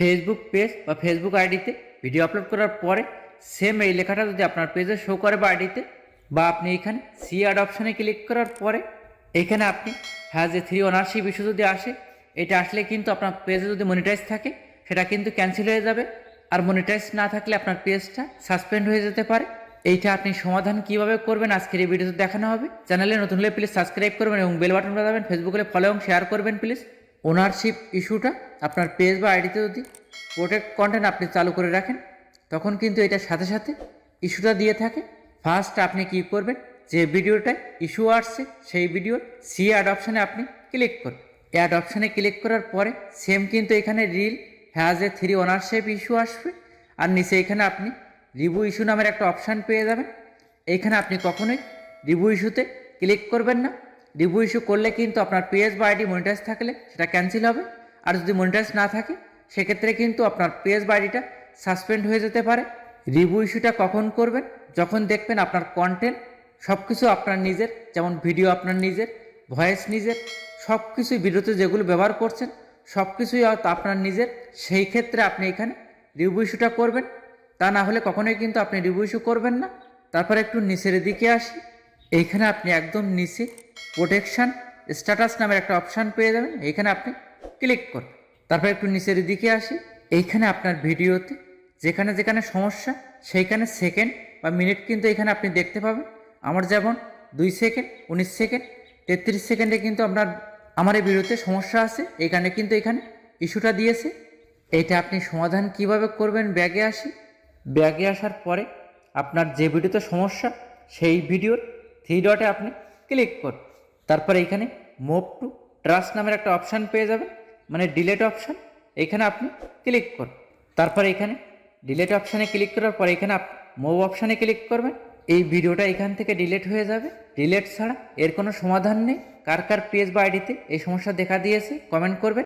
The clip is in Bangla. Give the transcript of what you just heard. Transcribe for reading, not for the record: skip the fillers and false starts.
ফেসবুক পেজ বা ফেসবুক আইডিতে ভিডিও আপলোড করার পরে সেম এই লেখাটা যদি আপনার পেজে শো করে বা আইডিতে, বা আপনি এখানে সি অ্যাড অপশানে ক্লিক করার পরে এখানে আপনি হ্যাজ এ 3 ওনারশিপ ইস্যু যদি আসে, এটা আসলে কিন্তু আপনার পেজে যদি মনিটাইজ থাকে সেটা কিন্তু ক্যান্সেল হয়ে যাবে, আর মনিটাইজ না থাকলে আপনার পেজটা সাসপেন্ড হয়ে যেতে পারে। এইটা আপনি সমাধান কিভাবে করবেন আজকের এই ভিডিওতে দেখানো হবে। চ্যানেলে নতুন হলে প্লিজ সাবস্ক্রাইব করবেন এবং বেল বাটন বাজাবেন। ফেসবুকে ফলো এবং শেয়ার করবেন প্লিজ। ওনারশিপ ইস্যুটা আপনার পেজ বা আইডিতে যদি প্রোটেক্ট কন্টেন্ট আপনি চালু করে রাখেন, তখন কিন্তু এটার সাথে সাথে ইস্যুটা দিয়ে থাকে। ফার্স্ট আপনি কি করবেন, যে ভিডিওটায় ইস্যু আসছে সেই ভিডিওর সি অ্যাড অপশানে আপনি ক্লিক করবেন। অ্যাড অপশানে ক্লিক করার পরে সেম কিন্তু এখানে reel has a 3 ownership issue আসবে, আর নিচে এখানে আপনি রিভিউ ইস্যু নামের একটা অপশান পেয়ে যাবেন। এইখানে আপনি কখনোই রিভিউ ইস্যুতে ক্লিক করবেন না। রিভিউ ইস্যু করলে কিন্তু আপনার পেজ বা আইডি মনিটাইজ থাকলে সেটা ক্যান্সেল হবে, আর যদি মনিটাইজ না থাকে সেক্ষেত্রে কিন্তু আপনার পেজ বা আইডিটা সাসপেন্ড হয়ে যেতে পারে। রিভিউ ইস্যুটা কখন করবেন, যখন দেখবেন আপনার কন্টেন্ট সব কিছু আপনার নিজের, যেমন ভিডিও আপনার নিজের, ভয়েস নিজের, সব কিছুই ভিডিওতে যেগুলো ব্যবহার করছেন সব কিছুই আপনার নিজের, সেই ক্ষেত্রে আপনি এখানে রিভিউ ইস্যুটা করবেন। তা না হলে কখনোই কিন্তু আপনি রিভিউ ইস্যু করবেন না। তারপরে একটু নিচের দিকে আসি, এইখানে আপনি একদম নিচে প্রোটেকশান স্ট্যাটাস নামের একটা অপশান পেয়ে যাবেন, এইখানে আপনি ক্লিক করবেন। তারপর একটু নিচের দিকে আসি, এইখানে আপনার ভিডিওতে যেখানে যেখানে সমস্যা সেইখানে সেকেন্ড বা মিনিট কিন্তু এখানে আপনি দেখতে পাবেন। আমার যেমন 2 সেকেন্ড, 19 সেকেন্ড, 33 সেকেন্ডে কিন্তু আমার এই ভিডিওতে সমস্যা আছে, এখানে কিন্তু এখানে ইস্যুটা দিয়েছে। এইটা আপনি সমাধান কিভাবে করবেন, ব্যাগে আসি। ব্যাগে আসার পরে আপনার যে ভিডিওতে সমস্যা সেই ভিডিওর 3 ডটে আপনি ক্লিক করুন। তারপরে এখানে মুভ টু ট্রাস্ট নামের একটা অপশান পেয়ে যাবেন, মানে ডিলেট অপশান, এখানে আপনি ক্লিক করুন। তারপরে এখানে ডিলেট অপশানে ক্লিক করার পরে এখানে মুভ অপশানে ক্লিক করবেন। এই ভিডিওটা এখান থেকে ডিলেট হয়ে যাবে। ডিলেট ছাড়া এর কোনো সমাধান নেই। কার কার পেজ বা আইডিতে এই সমস্যা দেখা দিয়েছে কমেন্ট করবেন।